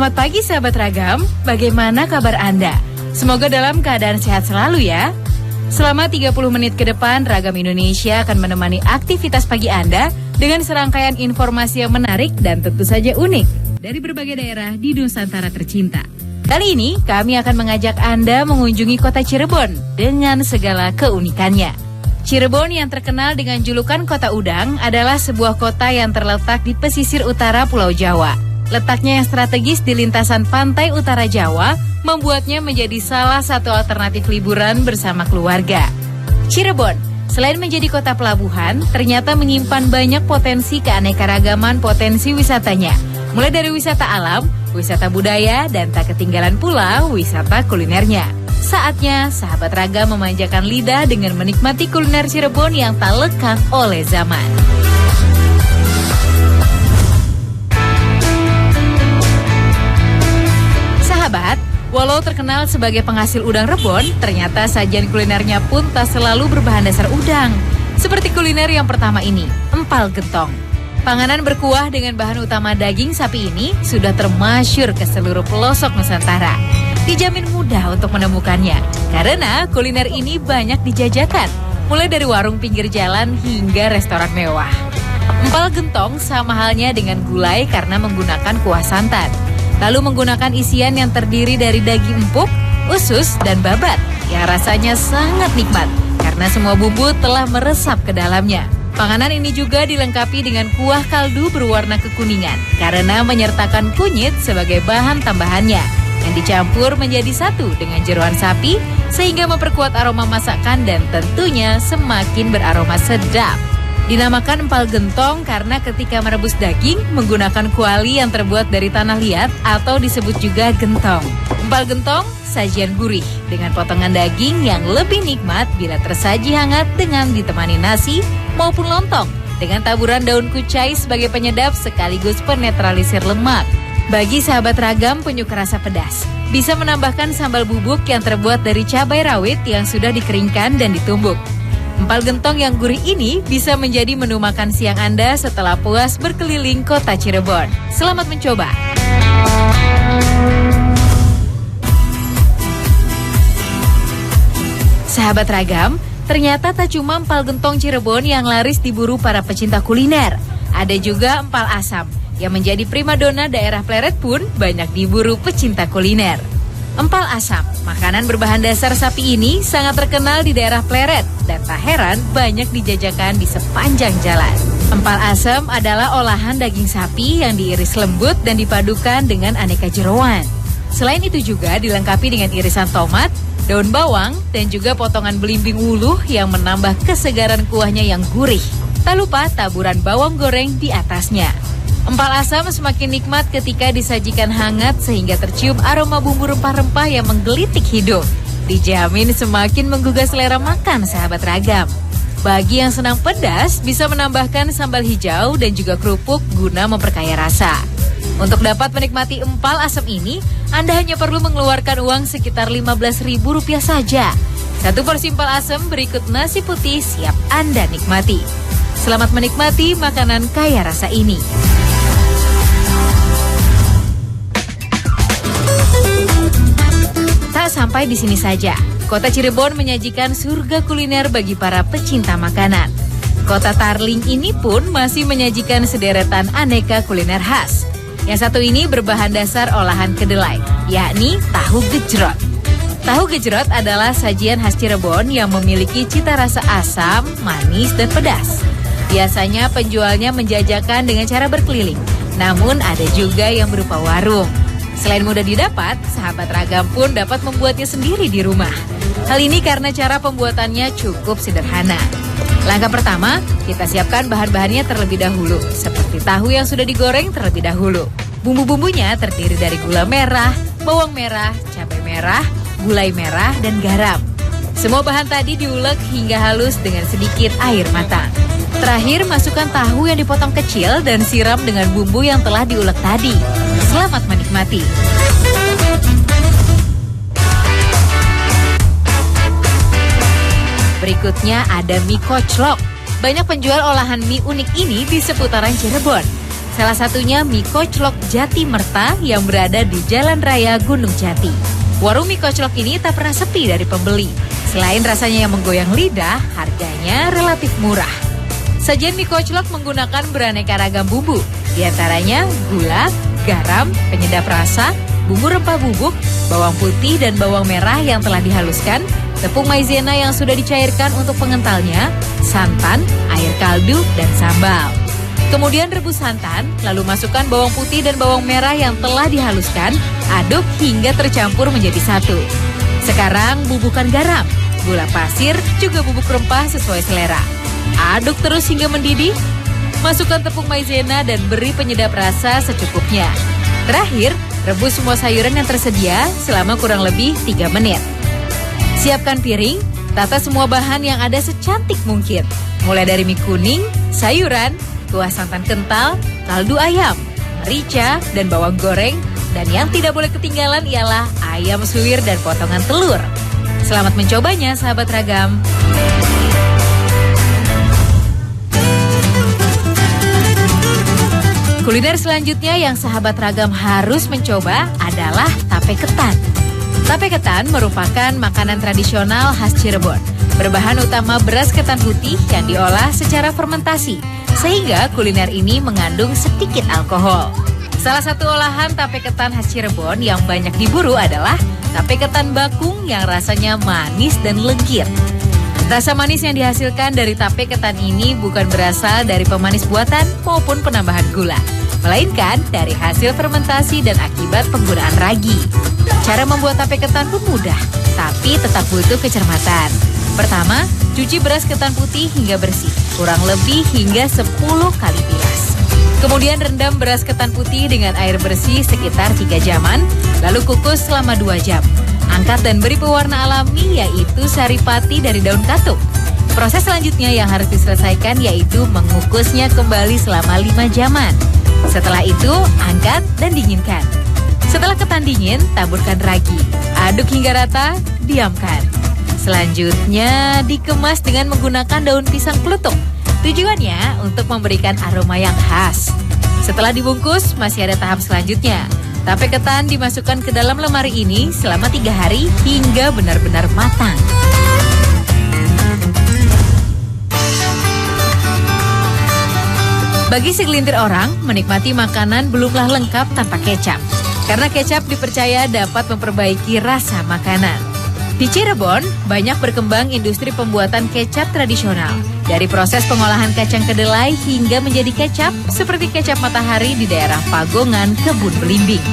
Selamat pagi sahabat Ragam, bagaimana kabar Anda? Semoga dalam keadaan sehat selalu ya. Selama 30 menit ke depan, Ragam Indonesia akan menemani aktivitas pagi Anda dengan serangkaian informasi yang menarik dan tentu saja unik dari berbagai daerah di Nusantara tercinta. Kali ini kami akan mengajak Anda mengunjungi kota Cirebon dengan segala keunikannya. Cirebon yang terkenal dengan julukan Kota Udang adalah sebuah kota yang terletak di pesisir utara Pulau Jawa. Letaknya yang strategis di lintasan pantai utara Jawa membuatnya menjadi salah satu alternatif liburan bersama keluarga. Cirebon, selain menjadi kota pelabuhan, ternyata menyimpan banyak potensi keanekaragaman potensi wisatanya. Mulai dari wisata alam, wisata budaya, dan tak ketinggalan pula wisata kulinernya. Saatnya sahabat Ragam memanjakan lidah dengan menikmati kuliner Cirebon yang tak lekang oleh zaman. Sahabat, walau terkenal sebagai penghasil udang rebon, ternyata sajian kulinernya pun tak selalu berbahan dasar udang. Seperti kuliner yang pertama ini, empal gentong. Panganan berkuah dengan bahan utama daging sapi ini sudah termasyhur ke seluruh pelosok Nusantara. Dijamin mudah untuk menemukannya, karena kuliner ini banyak dijajakan, mulai dari warung pinggir jalan hingga restoran mewah. Empal gentong sama halnya dengan gulai karena menggunakan kuah santan. Lalu menggunakan isian yang terdiri dari daging empuk, usus, dan babat yang rasanya sangat nikmat karena semua bumbu telah meresap ke dalamnya. Panganan ini juga dilengkapi dengan kuah kaldu berwarna kekuningan karena menyertakan kunyit sebagai bahan tambahannya yang dicampur menjadi satu dengan jeroan sapi sehingga memperkuat aroma masakan dan tentunya semakin beraroma sedap. Dinamakan empal gentong karena ketika merebus daging menggunakan kuali yang terbuat dari tanah liat atau disebut juga gentong. Empal gentong sajian gurih dengan potongan daging yang lebih nikmat bila tersaji hangat dengan ditemani nasi maupun lontong dengan taburan daun kucai sebagai penyedap sekaligus penetralisir lemak. Bagi sahabat Ragam penyuka rasa pedas, bisa menambahkan sambal bubuk yang terbuat dari cabai rawit yang sudah dikeringkan dan ditumbuk. Empal gentong yang gurih ini bisa menjadi menu makan siang Anda setelah puas berkeliling kota Cirebon. Selamat mencoba. Sahabat Ragam, ternyata tak cuma empal gentong Cirebon yang laris diburu para pecinta kuliner. Ada juga empal asam yang menjadi primadona daerah Pleret pun banyak diburu pecinta kuliner. Empal asam, makanan berbahan dasar sapi ini sangat terkenal di daerah Pleret dan tak heran banyak dijajakan di sepanjang jalan. Empal asam adalah olahan daging sapi yang diiris lembut dan dipadukan dengan aneka jeroan. Selain itu juga dilengkapi dengan irisan tomat, daun bawang, dan juga potongan belimbing wuluh yang menambah kesegaran kuahnya yang gurih. Tak lupa taburan bawang goreng di atasnya. Empal asam semakin nikmat ketika disajikan hangat sehingga tercium aroma bumbu rempah-rempah yang menggelitik hidung. Dijamin semakin menggugah selera makan sahabat Ragam. Bagi yang senang pedas, bisa menambahkan sambal hijau dan juga kerupuk guna memperkaya rasa. Untuk dapat menikmati empal asam ini, Anda hanya perlu mengeluarkan uang sekitar Rp15.000 saja. Satu porsi empal asam berikut nasi putih siap Anda nikmati. Selamat menikmati makanan kaya rasa ini. Tak sampai di sini saja, kota Cirebon menyajikan surga kuliner bagi para pecinta makanan. Kota Tarling ini pun masih menyajikan sederetan aneka kuliner khas. Yang satu ini berbahan dasar olahan kedelai, yakni tahu gejrot. Tahu gejrot adalah sajian khas Cirebon yang memiliki cita rasa asam, manis, dan pedas. Biasanya penjualnya menjajakan dengan cara berkeliling, namun ada juga yang berupa warung. Selain mudah didapat, sahabat Ragam pun dapat membuatnya sendiri di rumah. Hal ini karena cara pembuatannya cukup sederhana. Langkah pertama, kita siapkan bahan-bahannya terlebih dahulu, seperti tahu yang sudah digoreng terlebih dahulu. Bumbu-bumbunya terdiri dari gula merah, bawang merah, cabai merah, gulai merah, dan garam. Semua bahan tadi diulek hingga halus dengan sedikit air matang. Terakhir, masukkan tahu yang dipotong kecil dan siram dengan bumbu yang telah diulek tadi. Selamat menikmati. Berikutnya ada mie koclok. Banyak penjual olahan mie unik ini di seputaran Cirebon. Salah satunya mie koclok Jati Merta yang berada di Jalan Raya Gunung Jati. Warung mie koclok ini tak pernah sepi dari pembeli. Selain rasanya yang menggoyang lidah, harganya relatif murah. Sajian mie koclok menggunakan beraneka ragam bumbu, di antaranya gula, garam, penyedap rasa, bumbu rempah bubuk, bawang putih dan bawang merah yang telah dihaluskan, tepung maizena yang sudah dicairkan untuk pengentalnya, santan, air kaldu, dan sambal. Kemudian rebus santan, lalu masukkan bawang putih dan bawang merah yang telah dihaluskan, aduk hingga tercampur menjadi satu. Sekarang bubuhkan garam, gula pasir, juga bubuk rempah sesuai selera. Aduk terus hingga mendidih, masukkan tepung maizena dan beri penyedap rasa secukupnya. Terakhir, rebus semua sayuran yang tersedia selama kurang lebih 3 menit. Siapkan piring, tata semua bahan yang ada secantik mungkin. Mulai dari mie kuning, sayuran, kuah santan kental, kaldu ayam, merica, dan bawang goreng. Dan yang tidak boleh ketinggalan ialah ayam suwir dan potongan telur. Selamat mencobanya, sahabat Ragam. Kuliner selanjutnya yang sahabat Ragam harus mencoba adalah tape ketan. Tape ketan merupakan makanan tradisional khas Cirebon. Berbahan utama beras ketan putih yang diolah secara fermentasi, sehingga kuliner ini mengandung sedikit alkohol. Salah satu olahan tape ketan khas Cirebon yang banyak diburu adalah tape ketan bakung yang rasanya manis dan legit. Rasa manis yang dihasilkan dari tape ketan ini bukan berasal dari pemanis buatan maupun penambahan gula, melainkan dari hasil fermentasi dan akibat penggunaan ragi. Cara membuat tape ketan pun mudah, tapi tetap butuh kecermatan. Pertama, cuci beras ketan putih hingga bersih, kurang lebih hingga 10 kali bilas. Kemudian rendam beras ketan putih dengan air bersih sekitar 3 jaman, lalu kukus selama 2 jam. Angkat dan beri pewarna alami yaitu saripati dari daun katuk. Proses selanjutnya yang harus diselesaikan yaitu mengukusnya kembali selama 5 jaman. Setelah itu, angkat dan dinginkan. Setelah ketan dingin, taburkan ragi. Aduk hingga rata, diamkan. Selanjutnya, dikemas dengan menggunakan daun pisang klutuk. Tujuannya untuk memberikan aroma yang khas. Setelah dibungkus, masih ada tahap selanjutnya. Tape ketan dimasukkan ke dalam lemari ini selama 3 hari hingga benar-benar matang. Bagi segelintir orang, menikmati makanan belumlah lengkap tanpa kecap. Karena kecap dipercaya dapat memperbaiki rasa makanan. Di Cirebon, banyak berkembang industri pembuatan kecap tradisional. Dari proses pengolahan kacang kedelai hingga menjadi kecap, seperti kecap matahari di daerah Pagongan, Kebun Belimbing.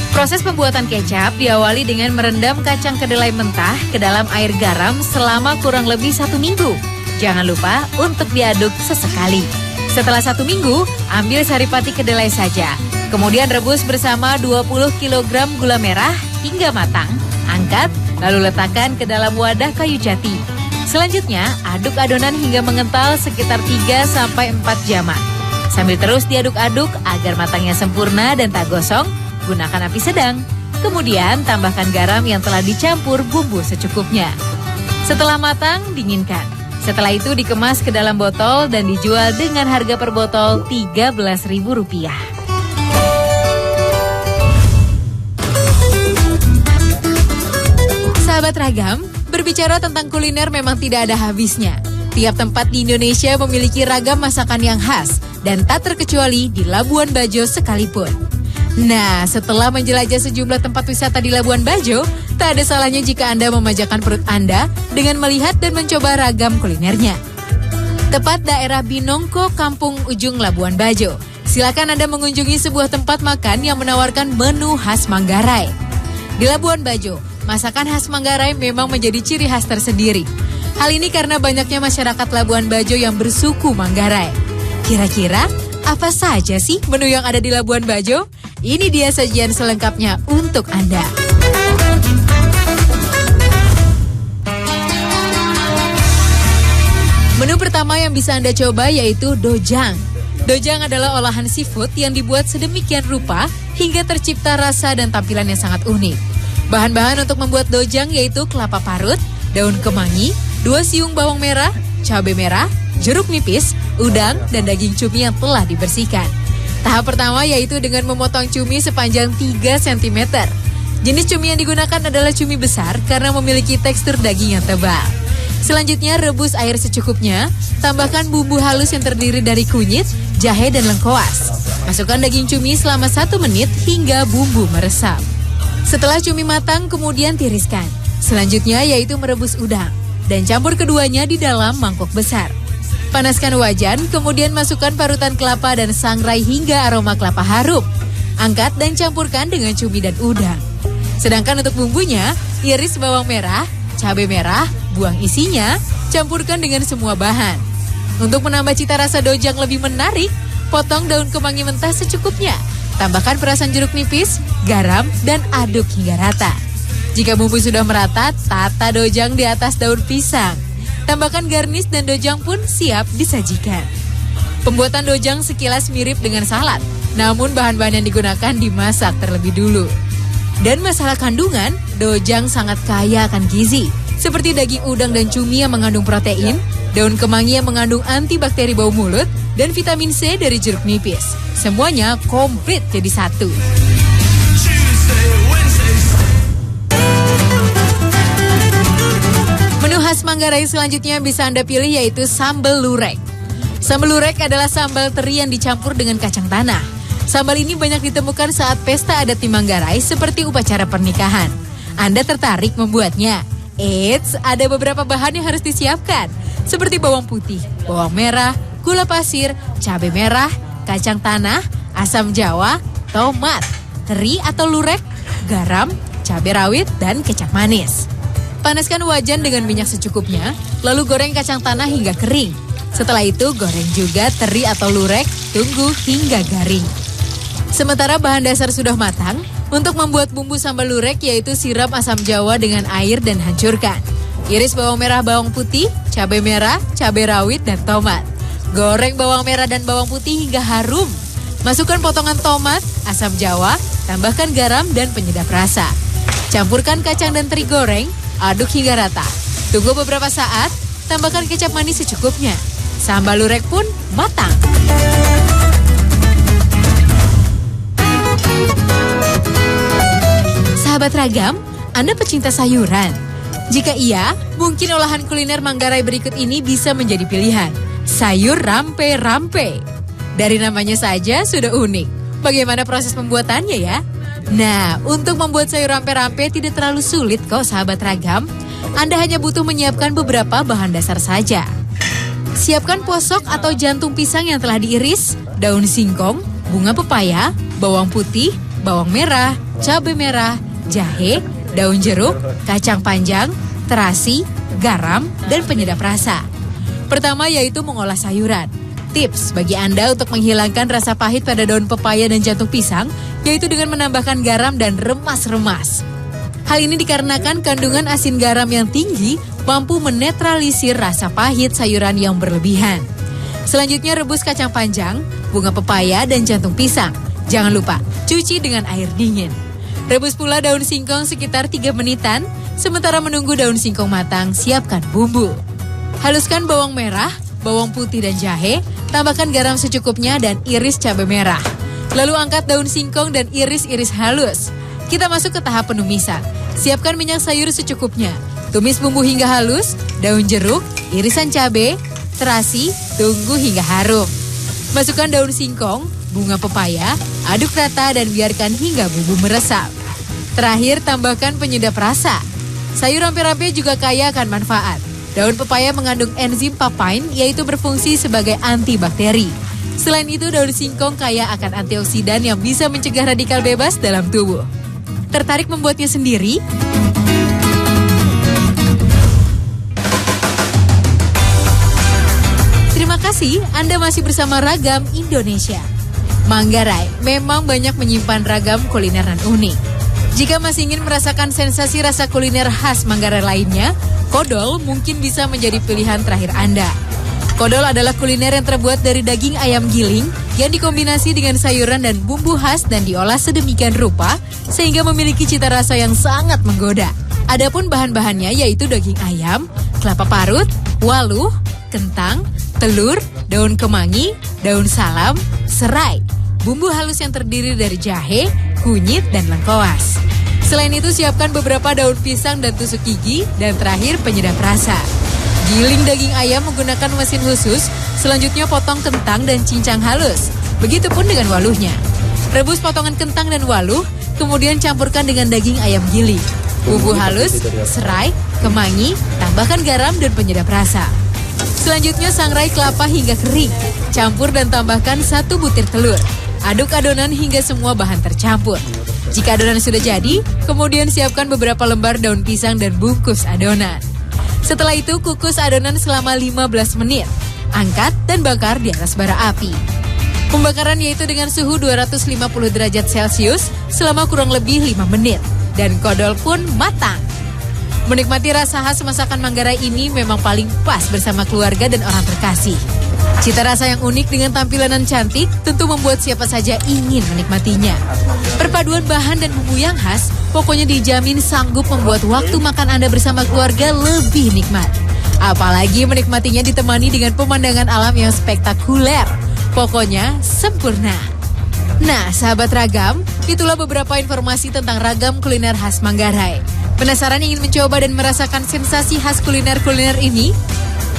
Proses pembuatan kecap diawali dengan merendam kacang kedelai mentah ke dalam air garam selama kurang lebih 1 minggu. Jangan lupa untuk diaduk sesekali. Setelah 1 minggu, ambil saripati kedelai saja. Kemudian rebus bersama 20 kg gula merah hingga matang. Angkat, lalu letakkan ke dalam wadah kayu jati. Selanjutnya, aduk adonan hingga mengental sekitar 3-4 jaman. Sambil terus diaduk-aduk agar matangnya sempurna dan tak gosong, gunakan api sedang. Kemudian, tambahkan garam yang telah dicampur bumbu secukupnya. Setelah matang, dinginkan. Setelah itu dikemas ke dalam botol dan dijual dengan harga per botol Rp13.000. Sahabat Ragam, berbicara tentang kuliner memang tidak ada habisnya. Tiap tempat di Indonesia memiliki ragam masakan yang khas dan tak terkecuali di Labuan Bajo sekalipun. Nah, setelah menjelajah sejumlah tempat wisata di Labuan Bajo, tak ada salahnya jika Anda memajakan perut Anda dengan melihat dan mencoba ragam kulinernya. Tepat daerah Binongko, Kampung Ujung, Labuan Bajo. Silakan Anda mengunjungi sebuah tempat makan yang menawarkan menu khas Manggarai. Di Labuan Bajo, masakan khas Manggarai memang menjadi ciri khas tersendiri. Hal ini karena banyaknya masyarakat Labuan Bajo yang bersuku Manggarai. Kira-kira apa saja sih menu yang ada di Labuan Bajo? Ini dia sajian selengkapnya untuk Anda. Menu pertama yang bisa Anda coba yaitu dojang. Dojang adalah olahan seafood yang dibuat sedemikian rupa hingga tercipta rasa dan tampilan yang sangat unik. Bahan-bahan untuk membuat dojang yaitu kelapa parut, daun kemangi, 2 siung bawang merah, cabai merah, jeruk nipis, udang, dan daging cumi yang telah dibersihkan. Tahap pertama yaitu dengan memotong cumi sepanjang 3 cm. Jenis cumi yang digunakan adalah cumi besar karena memiliki tekstur daging yang tebal. Selanjutnya rebus air secukupnya, tambahkan bumbu halus yang terdiri dari kunyit, jahe, dan lengkoas. Masukkan daging cumi selama 1 menit hingga bumbu meresap. Setelah cumi matang, kemudian tiriskan. Selanjutnya yaitu merebus udang dan campur keduanya di dalam mangkok besar. Panaskan wajan, kemudian masukkan parutan kelapa dan sangrai hingga aroma kelapa harum. Angkat dan campurkan dengan cumi dan udang. Sedangkan untuk bumbunya, iris bawang merah, cabai merah, buang isinya, campurkan dengan semua bahan. Untuk menambah cita rasa dojang lebih menarik, potong daun kemangi mentah secukupnya. Tambahkan perasan jeruk nipis, garam, dan aduk hingga rata. Jika bumbu sudah merata, tata dojang di atas daun pisang. Tambahkan garnish dan dojang pun siap disajikan. Pembuatan dojang sekilas mirip dengan salad, namun bahan-bahan yang digunakan dimasak terlebih dulu. Dan masalah kandungan, dojang sangat kaya akan gizi, seperti daging udang dan cumi yang mengandung protein, daun kemangi yang mengandung antibakteri bau mulut, dan vitamin C dari jeruk nipis. Semuanya komplit jadi satu. Menu khas Manggarai selanjutnya yang bisa Anda pilih yaitu sambal lurek. Sambal lurek adalah sambal teri yang dicampur dengan kacang tanah. Sambal ini banyak ditemukan saat pesta adat di Manggarai seperti upacara pernikahan. Anda tertarik membuatnya? Eits, ada beberapa bahan yang harus disiapkan, seperti bawang putih, bawang merah, gula pasir, cabai merah, kacang tanah, asam jawa, tomat, teri atau lurek, garam, cabai rawit, dan kecap manis. Panaskan wajan dengan minyak secukupnya, lalu goreng kacang tanah hingga kering. Setelah itu goreng juga teri atau lurek, tunggu hingga garing. Sementara bahan dasar sudah matang, untuk membuat bumbu sambal lurek yaitu siram asam jawa dengan air dan hancurkan. Iris bawang merah, bawang putih, cabai merah, cabai rawit, dan tomat. Goreng bawang merah dan bawang putih hingga harum. Masukkan potongan tomat, asam jawa, tambahkan garam dan penyedap rasa. Campurkan kacang dan teri goreng, aduk hingga rata. Tunggu beberapa saat, tambahkan kecap manis secukupnya. Sambal lurek pun matang. Sahabat Ragam, Anda pecinta sayuran? Jika iya, mungkin olahan kuliner Manggarai berikut ini bisa menjadi pilihan. Sayur rampe-rampe. Dari namanya saja sudah unik. Bagaimana proses pembuatannya ya? Nah, untuk membuat sayur rampe-rampe tidak terlalu sulit kok sahabat Ragam. Anda hanya butuh menyiapkan beberapa bahan dasar saja. Siapkan posok atau jantung pisang yang telah diiris, daun singkong, bunga pepaya, bawang putih, bawang merah, cabai merah, jahe, daun jeruk, kacang panjang, terasi, garam, dan penyedap rasa. Pertama yaitu mengolah sayuran. Tips bagi Anda untuk menghilangkan rasa pahit pada daun pepaya dan jantung pisang, yaitu dengan menambahkan garam dan remas-remas. Hal ini dikarenakan kandungan asin garam yang tinggi mampu menetralisir rasa pahit sayuran yang berlebihan. Selanjutnya rebus kacang panjang, bunga pepaya, dan jantung pisang. Jangan lupa, cuci dengan air dingin. Rebus pula daun singkong sekitar 3 menitan, sementara menunggu daun singkong matang, siapkan bumbu. Haluskan bawang merah, bawang putih dan jahe, tambahkan garam secukupnya dan iris cabai merah. Lalu angkat daun singkong dan iris-iris halus. Kita masuk ke tahap penumisan. Siapkan minyak sayur secukupnya. Tumis bumbu hingga halus, daun jeruk, irisan cabai, terasi, tunggu hingga harum. Masukkan daun singkong, bunga pepaya, aduk rata dan biarkan hingga bumbu meresap. Terakhir tambahkan penyedap rasa. Sayur rampe-rampe juga kaya akan manfaat. Daun pepaya mengandung enzim papain yaitu berfungsi sebagai antibakteri. Selain itu daun singkong kaya akan antioksidan yang bisa mencegah radikal bebas dalam tubuh. Tertarik membuatnya sendiri? Terima kasih Anda masih bersama Ragam Indonesia. Manggarai memang banyak menyimpan ragam kuliner dan unik. Jika masih ingin merasakan sensasi rasa kuliner khas Manggarai lainnya, kodol mungkin bisa menjadi pilihan terakhir Anda. Kodol adalah kuliner yang terbuat dari daging ayam giling yang dikombinasi dengan sayuran dan bumbu khas dan diolah sedemikian rupa sehingga memiliki cita rasa yang sangat menggoda. Adapun bahan-bahannya yaitu daging ayam, kelapa parut, waluh, kentang, telur, daun kemangi, daun salam, serai, bumbu halus yang terdiri dari jahe, kunyit, dan lengkoas. Selain itu siapkan beberapa daun pisang dan tusuk gigi, dan terakhir penyedap rasa. Giling daging ayam menggunakan mesin khusus, selanjutnya potong kentang dan cincang halus. Begitupun dengan waluhnya. Rebus potongan kentang dan waluh, kemudian campurkan dengan daging ayam giling. Bumbu halus, serai, kemangi, tambahkan garam dan penyedap rasa. Selanjutnya sangrai kelapa hingga kering. Campur dan tambahkan 1 butir telur. Aduk adonan hingga semua bahan tercampur. Jika adonan sudah jadi, kemudian siapkan beberapa lembar daun pisang dan bungkus adonan. Setelah itu kukus adonan selama 15 menit. Angkat dan bakar di atas bara api. Pembakaran yaitu dengan suhu 250 derajat Celcius selama kurang lebih 5 menit. Dan kodol pun matang. Menikmati rasa khas masakan Manggarai ini memang paling pas bersama keluarga dan orang terkasih. Cita rasa yang unik dengan tampilan yang cantik tentu membuat siapa saja ingin menikmatinya. Perpaduan bahan dan bumbu yang khas pokoknya dijamin sanggup membuat waktu makan Anda bersama keluarga lebih nikmat. Apalagi menikmatinya ditemani dengan pemandangan alam yang spektakuler. Pokoknya sempurna. Nah, sahabat Ragam, itulah beberapa informasi tentang ragam kuliner khas Manggarai. Penasaran ingin mencoba dan merasakan sensasi khas kuliner-kuliner ini?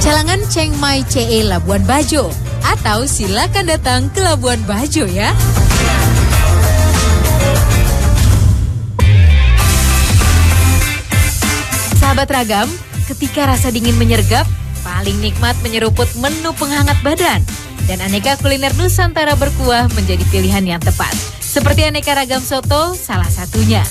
Calangan Chiang Mai CE Labuan Bajo, atau silakan datang ke Labuan Bajo ya. Sahabat Ragam, ketika rasa dingin menyergap, paling nikmat menyeruput menu penghangat badan. Dan aneka kuliner Nusantara berkuah menjadi pilihan yang tepat. Seperti aneka ragam soto, salah satunya.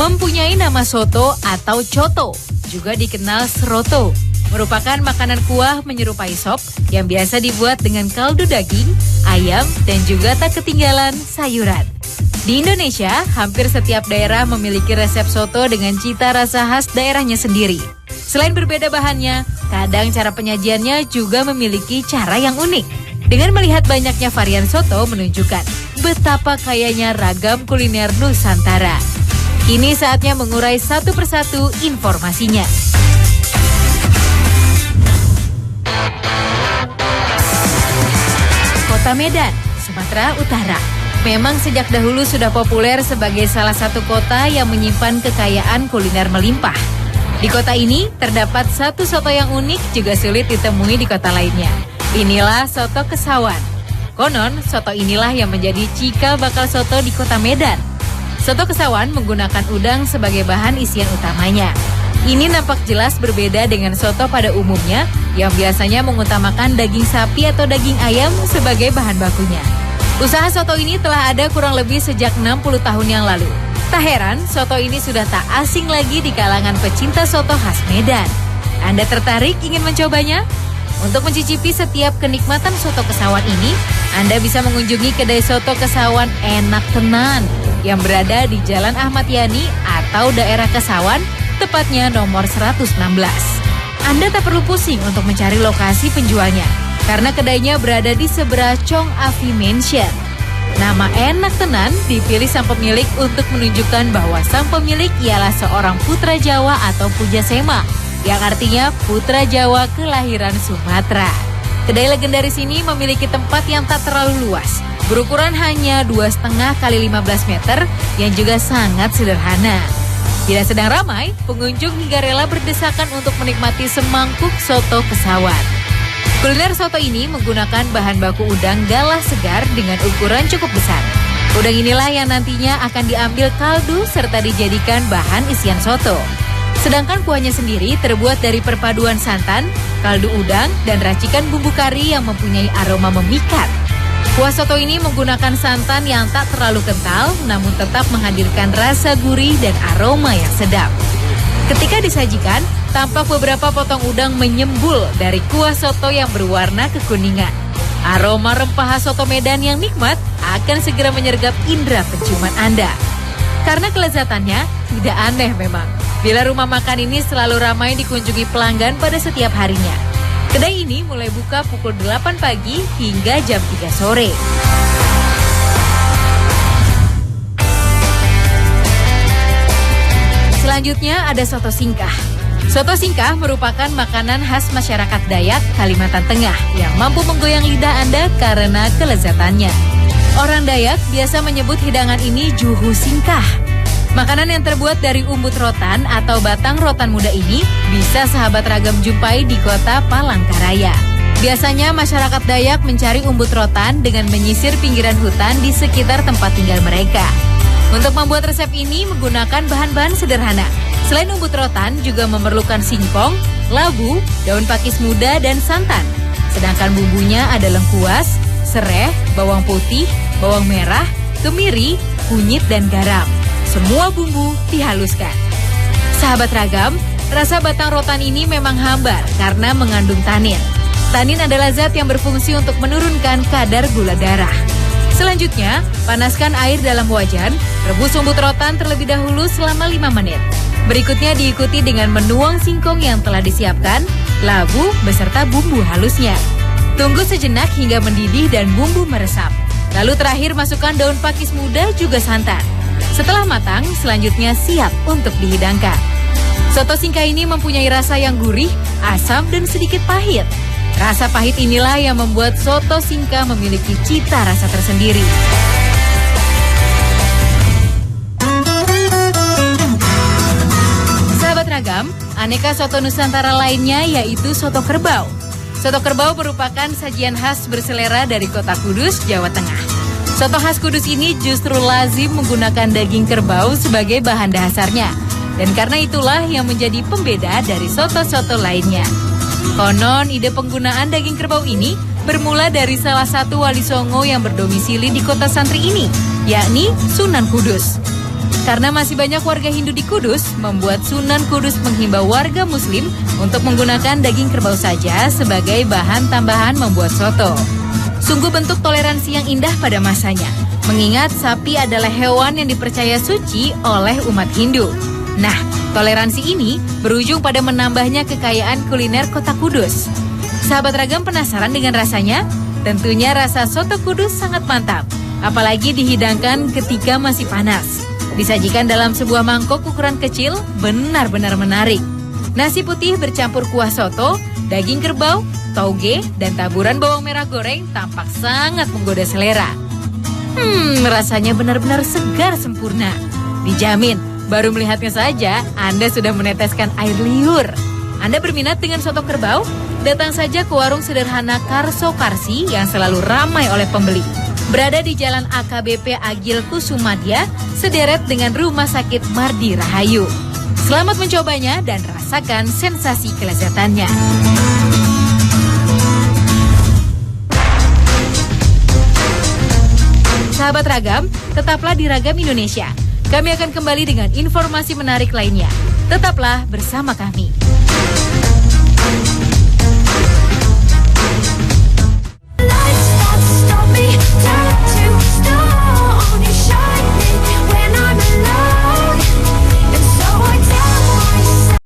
Mempunyai nama soto atau coto, juga dikenal seroto. Merupakan makanan kuah menyerupai sop yang biasa dibuat dengan kaldu daging, ayam, dan juga tak ketinggalan sayuran. Di Indonesia, hampir setiap daerah memiliki resep soto dengan cita rasa khas daerahnya sendiri. Selain berbeda bahannya, kadang cara penyajiannya juga memiliki cara yang unik. Dengan melihat banyaknya varian soto menunjukkan betapa kayanya ragam kuliner Nusantara. Kini saatnya mengurai satu persatu informasinya. Kota Medan, Sumatera Utara. Memang sejak dahulu sudah populer sebagai salah satu kota yang menyimpan kekayaan kuliner melimpah. Di kota ini terdapat satu soto yang unik juga sulit ditemui di kota lainnya. Inilah soto Kesawan. Konon, soto inilah yang menjadi cikal bakal soto di kota Medan. Soto Kesawan menggunakan udang sebagai bahan isian utamanya. Ini nampak jelas berbeda dengan soto pada umumnya yang biasanya mengutamakan daging sapi atau daging ayam sebagai bahan bakunya. Usaha soto ini telah ada kurang lebih sejak 60 tahun yang lalu. Tak heran, soto ini sudah tak asing lagi di kalangan pecinta soto khas Medan. Anda tertarik ingin mencobanya? Untuk mencicipi setiap kenikmatan soto Kesawan ini, Anda bisa mengunjungi kedai soto Kesawan Enak Tenan yang berada di Jalan Ahmad Yani atau daerah Kesawan, tepatnya nomor 116. Anda tak perlu pusing untuk mencari lokasi penjualnya, karena kedainya berada di seberang Chong Afi Mansion. Nama Enak Tenan dipilih sang pemilik untuk menunjukkan bahwa sang pemilik ialah seorang putra Jawa atau Pujasema, yang artinya putra Jawa kelahiran Sumatera. Kedai legendaris ini memiliki tempat yang tak terlalu luas, berukuran hanya 2,5 kali 15 meter yang juga sangat sederhana. Bila sedang ramai, pengunjung hingga rela berdesakan untuk menikmati semangkuk soto Kesawan. Kuliner soto ini menggunakan bahan baku udang galah segar dengan ukuran cukup besar. Udang inilah yang nantinya akan diambil kaldu serta dijadikan bahan isian soto. Sedangkan kuahnya sendiri terbuat dari perpaduan santan, kaldu udang, dan racikan bumbu kari yang mempunyai aroma memikat. Kuah soto ini menggunakan santan yang tak terlalu kental, namun tetap menghadirkan rasa gurih dan aroma yang sedap. Ketika disajikan, tampak beberapa potong udang menyembul dari kuah soto yang berwarna kekuningan. Aroma rempah khas soto Medan yang nikmat akan segera menyergap indera penciuman Anda. Karena kelezatannya, tidak aneh memang bila rumah makan ini selalu ramai dikunjungi pelanggan pada setiap harinya. Kedai ini mulai buka pukul 8 pagi hingga jam 3 sore. Selanjutnya ada soto singkah. Soto singkah merupakan makanan khas masyarakat Dayak, Kalimantan Tengah yang mampu menggoyang lidah Anda karena kelezatannya. Orang Dayak biasa menyebut hidangan ini juhu singkah. Makanan yang terbuat dari umbut rotan atau batang rotan muda ini bisa sahabat ragam jumpai di kota Palangkaraya. Biasanya masyarakat Dayak mencari umbut rotan dengan menyisir pinggiran hutan di sekitar tempat tinggal mereka. Untuk membuat resep ini menggunakan bahan-bahan sederhana. Selain umbut rotan juga memerlukan singkong, labu, daun pakis muda, dan santan. Sedangkan bumbunya ada lengkuas, sereh, bawang putih, bawang merah, kemiri, kunyit, dan garam. Semua bumbu dihaluskan. Sahabat ragam, rasa batang rotan ini memang hambar karena mengandung tanin. Tanin adalah zat yang berfungsi untuk menurunkan kadar gula darah. Selanjutnya, panaskan air dalam wajan, rebus umbut rotan terlebih dahulu selama 5 menit. Berikutnya diikuti dengan menuang singkong yang telah disiapkan, labu beserta bumbu halusnya. Tunggu sejenak hingga mendidih dan bumbu meresap. Lalu terakhir masukkan daun pakis muda juga santan. Setelah matang, selanjutnya siap untuk dihidangkan. Soto singkah ini mempunyai rasa yang gurih, asam, dan sedikit pahit. Rasa pahit inilah yang membuat soto singkah memiliki cita rasa tersendiri. Sahabat ragam, aneka soto Nusantara lainnya yaitu soto kerbau. Soto kerbau merupakan sajian khas berselera dari kota Kudus, Jawa Tengah. Soto khas Kudus ini justru lazim menggunakan daging kerbau sebagai bahan dasarnya. Dan karena itulah yang menjadi pembeda dari soto-soto lainnya. Konon ide penggunaan daging kerbau ini bermula dari salah satu wali songo yang berdomisili di kota santri ini, yakni Sunan Kudus. Karena masih banyak warga Hindu di Kudus, membuat Sunan Kudus menghimbau warga Muslim untuk menggunakan daging kerbau saja sebagai bahan tambahan membuat soto. Sungguh bentuk toleransi yang indah pada masanya, mengingat sapi adalah hewan yang dipercaya suci oleh umat Hindu. Nah, toleransi ini berujung pada menambahnya kekayaan kuliner kota Kudus. Sahabat ragam penasaran dengan rasanya? Tentunya rasa soto Kudus sangat mantap, apalagi dihidangkan ketika masih panas. Disajikan dalam sebuah mangkok ukuran kecil, benar-benar menarik. Nasi putih bercampur kuah soto, daging kerbau, tauge, dan taburan bawang merah goreng tampak sangat menggoda selera. Rasanya benar-benar segar sempurna. Dijamin, baru melihatnya saja, Anda sudah meneteskan air liur. Anda berminat dengan soto kerbau? Datang saja ke warung sederhana Karso Karsi yang selalu ramai oleh pembeli. Berada di Jalan AKBP Agil Kusumadia, sederet dengan Rumah Sakit Mardi Rahayu. Selamat mencobanya dan rasakan sensasi kelezatannya. Sahabat ragam, tetaplah di Ragam Indonesia. Kami akan kembali dengan informasi menarik lainnya. Tetaplah bersama kami.